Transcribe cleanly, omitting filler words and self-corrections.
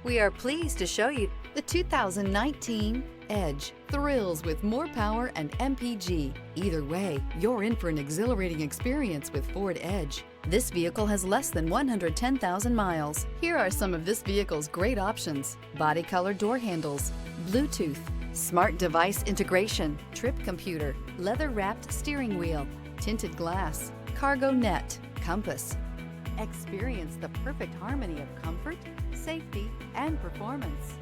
We are pleased to show you the 2019 Edge. Thrills with more power and MPG. Either way, you're in for an exhilarating experience with Ford Edge. This vehicle has less than 110,000 miles. Here are some of this vehicle's great options: body color door handles, Bluetooth, smart device integration, trip computer, leather-wrapped steering wheel, tinted glass, cargo net, compass. Experience the perfect harmony of comfort, safety, and performance.